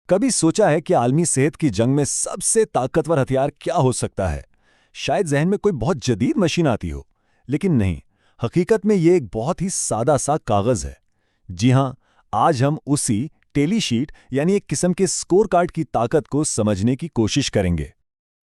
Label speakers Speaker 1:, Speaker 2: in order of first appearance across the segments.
Speaker 1: कभी सोचा है कि आलमी सेहत की जंग में सबसे ताकतवर हथियार क्या हो सकता है? शायद जहन में कोई बहुत जदीद मशीन आती हो, लेकिन नहीं। हकीकत में ये एक बहुत ही सादा सा कागज है। जी हां, आज हम उसी टेलीशीट यानी एक किस्म के स्कोर कार्ड की ताकत को समझने की कोशिश करेंगे।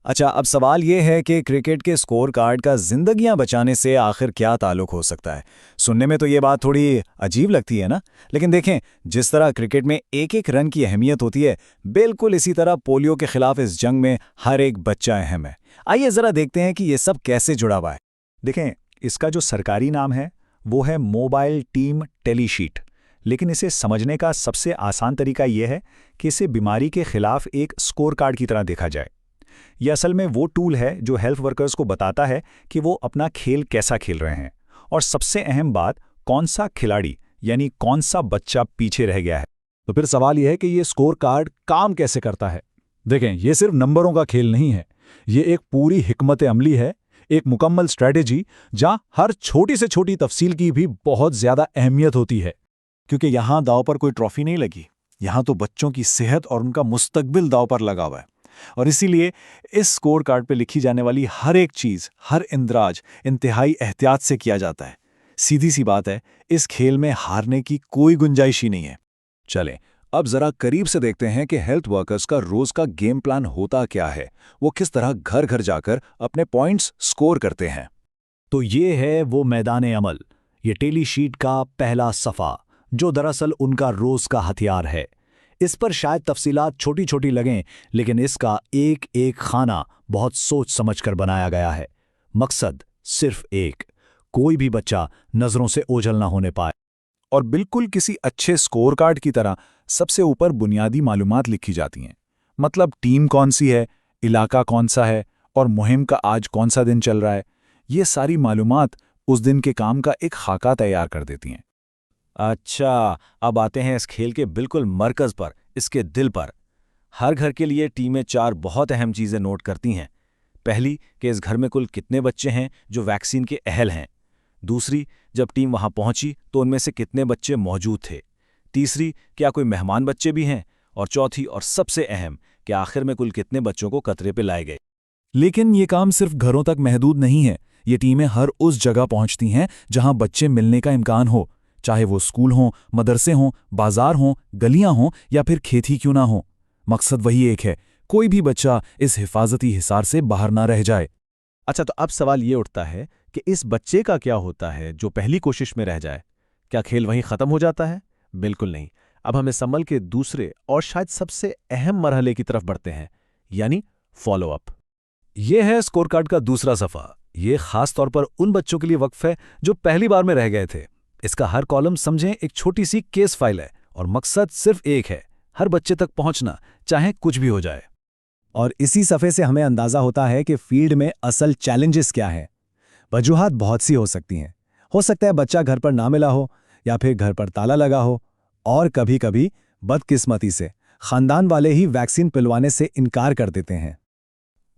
Speaker 2: अच्छा, अब सवाल ये है कि क्रिकेट के स्कोर कार्ड का जिंदगियां बचाने से आखिर क्या ताल्लुक हो सकता है। सुनने में तो ये बात थोड़ी अजीब लगती है ना, लेकिन देखें, जिस तरह क्रिकेट में एक एक रन की अहमियत होती है, बिल्कुल इसी तरह पोलियो के खिलाफ इस जंग में हर एक बच्चा अहम है। आइए जरा देखते हैं कि ये सब कैसे जुड़ा हुआ है।
Speaker 3: देखें, इसका जो सरकारी नाम है वो है मोबाइल टीम टेलीशीट। लेकिन इसे समझने का सबसे आसान तरीका यह है कि इसे बीमारी के खिलाफ एक स्कोर कार्ड की तरह देखा जाए। यह असल में वो टूल है जो हेल्थ वर्कर्स को बताता है कि वो अपना खेल कैसा खेल रहे हैं, और सबसे अहम बात, कौन सा खिलाड़ी यानी कौन सा बच्चा पीछे रह गया है।
Speaker 4: तो फिर सवाल यह है कि ये स्कोर कार्ड काम कैसे करता है। देखें, ये सिर्फ नंबरों का खेल नहीं है, ये एक पूरी हिकमत अमली है, एक मुकम्मल स्ट्रैटेजी जहां हर छोटी से छोटी तफसील की भी बहुत ज्यादा अहमियत होती है। क्योंकि यहां दांव पर कोई ट्रॉफी नहीं लगी, यहां तो बच्चों की सेहत और उनका मुस्तकबिल दांव पर लगा हुआ है। और इसीलिए इस स्कोर कार्ड पे लिखी जाने वाली हर एक चीज, हर इंद्राज इंतहाई एहतियात से किया जाता है। सीधी सी बात है, इस खेल में हारने की कोई गुंजाइश ही नहीं है।
Speaker 3: चलें, अब जरा करीब से देखते हैं कि हेल्थ वर्कर्स का रोज का गेम प्लान होता क्या है, वो किस तरह घर घर जाकर अपने पॉइंट्स स्कोर करते हैं।
Speaker 4: तो ये है वो मैदान अमल, ये टेलीशीट का पहला सफ़ा, जो दरअसल उनका रोज का हथियार है। इस पर शायद तफसीलात छोटी छोटी लगें, लेकिन इसका एक एक खाना बहुत सोच समझकर बनाया गया है। मकसद सिर्फ एक, कोई भी बच्चा नजरों से ओझल ना होने पाए।
Speaker 3: और बिल्कुल किसी अच्छे स्कोर कार्ड की तरह सबसे ऊपर बुनियादी मालूमात लिखी जाती हैं। मतलब टीम कौन सी है, इलाका कौन सा है, और मुहिम का आज कौन सा दिन चल रहा है। ये सारी मालूमात उस दिन के काम का एक खाका तैयार कर देती हैं।
Speaker 2: अच्छा, अब आते हैं इस खेल के बिल्कुल मरकज पर, इसके दिल पर। हर घर के लिए टीमें चार बहुत अहम चीजें नोट करती हैं। पहली, कि इस घर में कुल कितने बच्चे हैं जो वैक्सीन के अहल हैं। दूसरी, जब टीम वहां पहुंची तो उनमें से कितने बच्चे मौजूद थे। तीसरी, क्या कोई मेहमान बच्चे भी हैं। और चौथी और सबसे अहम, कि आखिर में कुल कितने बच्चों को कतरे पे लाए गए।
Speaker 4: लेकिन ये काम सिर्फ घरों तक महदूद नहीं है। ये टीमें हर उस जगह पहुंचती हैं जहां बच्चे मिलने का इम्कान हो, चाहे वो स्कूल हों, मदरसे हों, बाजार हों, गलियां हों या फिर खेत ही क्यों ना हो। मकसद वही एक है, कोई भी बच्चा इस हिफाजती हिसार से बाहर ना रह जाए।
Speaker 5: अच्छा, तो अब सवाल ये उठता है कि इस बच्चे का क्या होता है जो पहली कोशिश में रह जाए। क्या खेल वहीं खत्म हो जाता है? बिल्कुल नहीं। अब हम इस अमल के दूसरे और शायद सबसे अहम मरहले की तरफ बढ़ते हैं, यानी फॉलो अप।
Speaker 4: यह है स्कोर कार्ड का दूसरा सफ़ा। ये खास तौर पर उन बच्चों के लिए वक्फ है जो पहली बार में रह गए थे। इसका हर कॉलम समझें एक छोटी सी केस फाइल है, और मकसद सिर्फ एक है, हर बच्चे तक पहुंचना, चाहे कुछ भी हो जाए।
Speaker 2: और इसी सफ़े से हमें अंदाज़ा होता है कि फील्ड में असल चैलेंजेस क्या हैं। वजूहात बहुत सी हो सकती हैं। हो सकता है बच्चा घर पर ना मिला हो, या फिर घर पर ताला लगा हो, और कभी कभी बदकिस्मती से खानदान वाले ही वैक्सीन पिलवाने से इनकार कर देते हैं।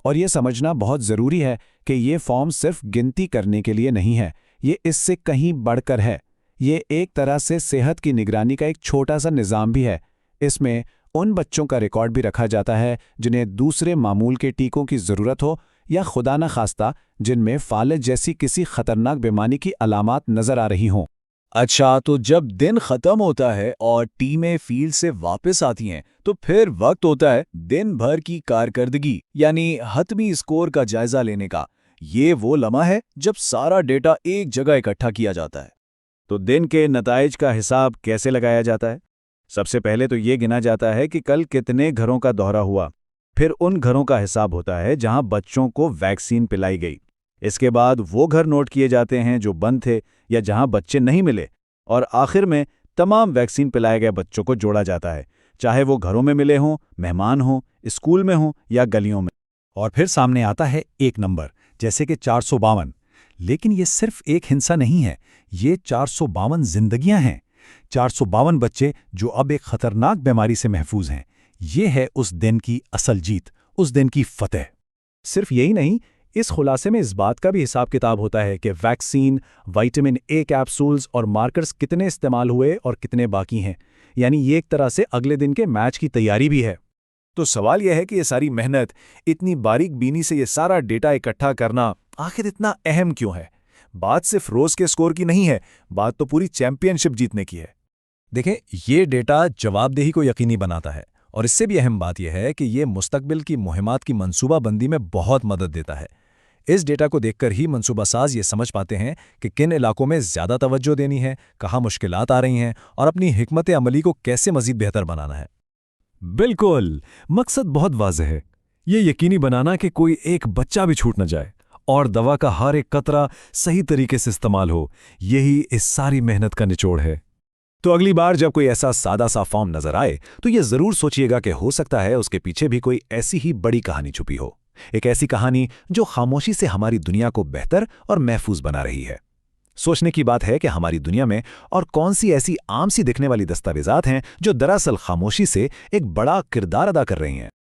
Speaker 3: और ये समझना बहुत ज़रूरी है कि ये फॉर्म सिर्फ गिनती करने के लिए नहीं है, ये इससे कहीं बढ़कर है। ये एक तरह से सेहत की निगरानी का एक छोटा सा निज़ाम भी है। इसमें उन बच्चों का रिकॉर्ड भी रखा जाता है जिन्हें दूसरे मामूल के टीकों की ज़रूरत हो, या खुदा न खास्ता जिनमें फालज जैसी किसी खतरनाक बीमारी की अलामात नज़र आ रही हों।
Speaker 6: अच्छा, तो जब दिन खत्म होता है और टीमें फील्ड से वापस आती हैं, तो फिर वक्त होता है दिन भर की कारकर्दगी यानी हतमी स्कोर का जायजा लेने का। ये वो लम्हा है जब सारा डेटा एक जगह इकट्ठा किया जाता है।
Speaker 3: तो दिन के नताइज का हिसाब कैसे लगाया जाता है? सबसे पहले तो ये गिना जाता है कि कल कितने घरों का दौरा हुआ। फिर उन घरों का हिसाब होता है जहां बच्चों को वैक्सीन पिलाई गई। इसके बाद वो घर नोट किए जाते हैं जो बंद थे या जहां बच्चे नहीं मिले, और आखिर में तमाम वैक्सीन पिलाए गए बच्चों को जोड़ा जाता है, चाहे वो घरों में मिले हों, मेहमान हों, स्कूल में हों या गलियों में।
Speaker 4: और फिर सामने आता है एक नंबर, जैसे कि 452। लेकिन ये सिर्फ एक हिंसा नहीं है, ये 452 जिंदगियां हैं। 452 बच्चे जो अब एक खतरनाक बीमारी से महफूज हैं। ये है उस दिन की असल जीत, उस दिन की फतेह।
Speaker 5: सिर्फ यही नहीं, इस खुलासे में इस बात का भी हिसाब किताब होता है कि वैक्सीन, विटामिन ए कैप्सूल्स और मार्कर्स कितने इस्तेमाल हुए और कितने बाकी हैं।
Speaker 3: यानी ये एक तरह से अगले दिन के मैच की तैयारी भी है। तो सवाल यह है कि ये सारी मेहनत, इतनी बारीक बीनी से ये सारा डेटा इकट्ठा करना आखिर इतना अहम क्यों है? बात सिर्फ रोज के स्कोर की नहीं है, बात तो पूरी चैंपियनशिप जीतने की है।
Speaker 4: देखें, ये डेटा जवाबदेही को यकीनी बनाता है, और इससे भी अहम बात यह है कि ये मुस्तकबिल की मुहिमात की मंसूबाबंदी में बहुत मदद देता है। इस डेटा को देखकर ही मंसूबासाज ये समझ पाते हैं कि किन इलाकों में ज़्यादा तवज्जो देनी है, कहाँ मुश्किलात आ रही हैं और अपनी हिकमत अमली को कैसे मज़ीद बेहतर बनाना है।
Speaker 1: बिल्कुल, मकसद बहुत वाज़ेह है, ये यकीनी बनाना कि कोई एक बच्चा भी छूट न जाए और दवा का हर एक कतरा सही तरीके से इस्तेमाल हो। यही इस सारी मेहनत का निचोड़ है।
Speaker 3: तो अगली बार जब कोई ऐसा सादा सा फॉर्म नजर आए तो ये जरूर सोचिएगा कि हो सकता है उसके पीछे भी कोई ऐसी ही बड़ी कहानी छुपी हो, एक ऐसी कहानी जो खामोशी से हमारी दुनिया को बेहतर और महफूज बना रही है। सोचने की बात है कि हमारी दुनिया में और कौन सी ऐसी आम सी दिखने वाली दस्तावेजात हैं जो दरअसल खामोशी से एक बड़ा किरदार अदा कर रही हैं।